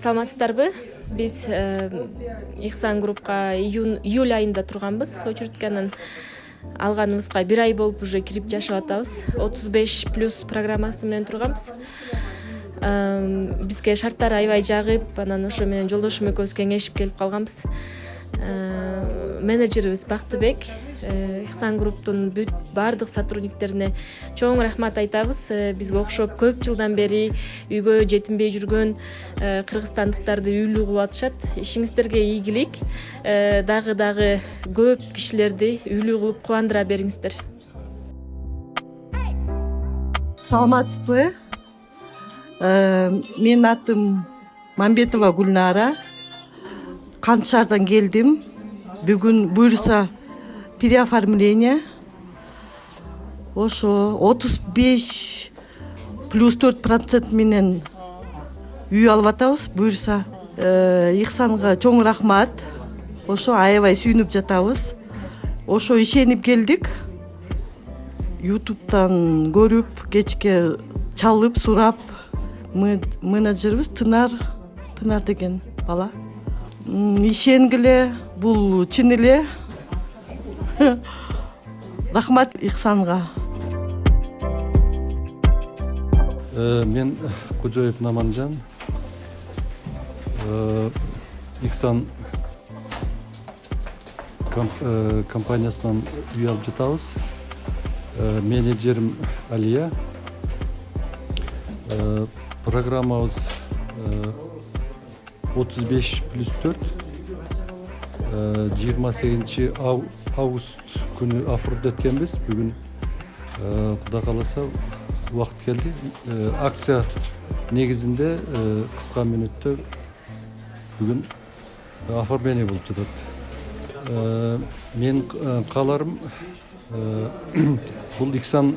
Саламатсыздарбы? Биз Ихсан группка июль айында турганбыз. Очередканын алганыбызга 1 ай болуп уже кирип жашап атабыз. 35+ программасы менен турганбыз. Бизге шарттар аябай жагып, анан ошо менен жолдошум экөөбүз кеңешип келип калганбыз. Менеджерибиз Бактыбек, Ихсан групптун бүт бардык сотрудниктерине чоң рахмат айтабыз. Бизге окшоп көп жылдан бери үйгө жетинбей жүргөн кыргызстандыктарды үйлүү кылып атышат. Ишиңиздерге ийгилик, дагы көп кишилерди үйлүү кылып кубандыра бериңиздер. Саламатсызбы? Менин атым Мамбетова Гүлнара. Кантшардан келдим. Бүгүн буюрса переоформление. Ошо 35+4% менен үй алып атабыз. Буюрса Ихсанга чоң рахмат. Ошо аябай сүйүнүп жатабыз. Ошо ишенип келдик. YouTube'дан көрүп, кечке чалып, сурап, менеджерибиз Тынар деген бала. Ишенгиле, бул чын эле. Рахмат Ихсанга. Мен Кожоев Наманжан. Ихсан компаниясынан үй алып жатабыз. Менеджерим Алия. Программабыз 35+4. 28 август күнү оформить эткенбиз. Бүгүн Кудай кааласа убакыт келди. Акция негизинде кыска мүнөттө бүгүн оформление болуп жатат. Мен кааларым бул Ихсан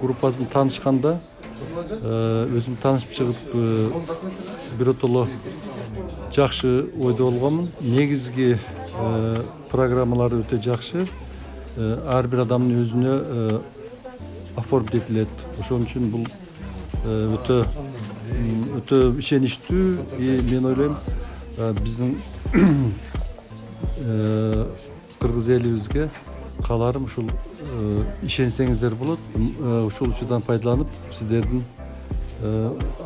группасын таанышканда өзүм таанышып чыгып биротоло жакшы ойдо болгонмун. Негизги программалар өтө жакшы. Ар бир адамдын өзүнө оформить этилет. Ошон үчүн бул өтө ишеничтүү. Мен ойлойм, биздин кыргыз элибизге кааларым ушул ишенсеңиздер болот. Ушул учурдан пайдаланып, сиздердин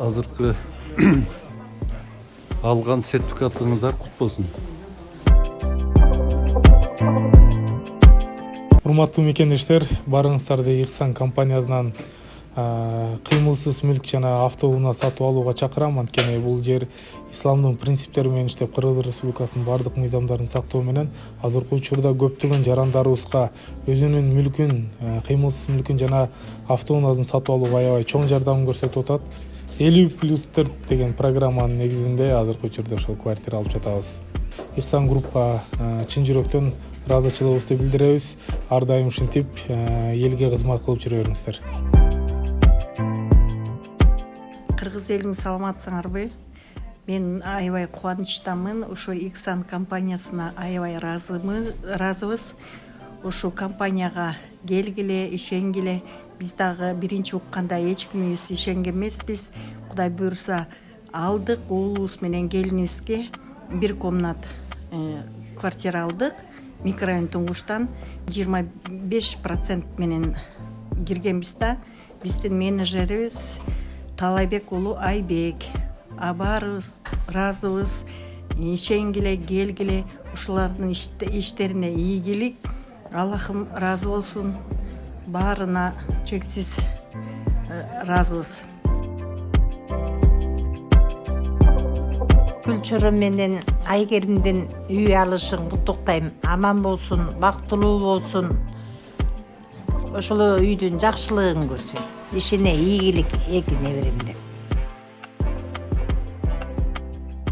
азыркы алган сертификатыңыздар кут болсун. Урматтуу мекендештер, барыңыздарды Ихсан компаниясынан кыймылсыз мүлк жана автоунаа сатып алууга чакырам. Анткени бул жер исламдын принциптери менен иштеп, Кыргыз Республикасынын бардык мыйзамдарын сактоо менен азыркы учурда көптөгөн жарандарыбызга өзүнүн мүлкүн, кыймылсыз мүлкүн жана автоунаасын сатып алууга аябай чоң жардам көрсөтүп атат. 50+4 деген программанын негизинде азыркы учурда ошол квартира алып жатабыз. Ихсан группка чын жүрөктөн ыраазычылыгыбызды билдиребиз. Ар дайым ушинтип элге кызмат кылып жүрө бериңиздер. Кыргыз элим саламатсыңарбы? Мен аябай кубанычтамын. Ошо Ихсан компаниясына аябай ыраазыбыз. Ошо компанияга келгиле, ишенгиле. Биз дагы биринчи укканда эч кимибиз ишенген эмеспиз. Кудай буйрса алдык, уулубуз менен келинибизге 1 комнат квартира алдык. Микрорайон Туңгуштан 25% менен киргенбиз да. Биздин менеджерибиз Талайбек уулу Айбек. Баарыбыз ыраазыбыз. Ишенгиле, келгиле, ушулардын иштерине ийгилик. Аллахым ыраазы болсун. Баарына чексиз ыраазыбыз. Гүлчөрөм менен Айгеримдин үй алышын куттуктайм. Аман болсун, бактылуу болсун. Ошол үйдүн жакшылыгын көрсүн. Ишине ийгилик эки неберемдер.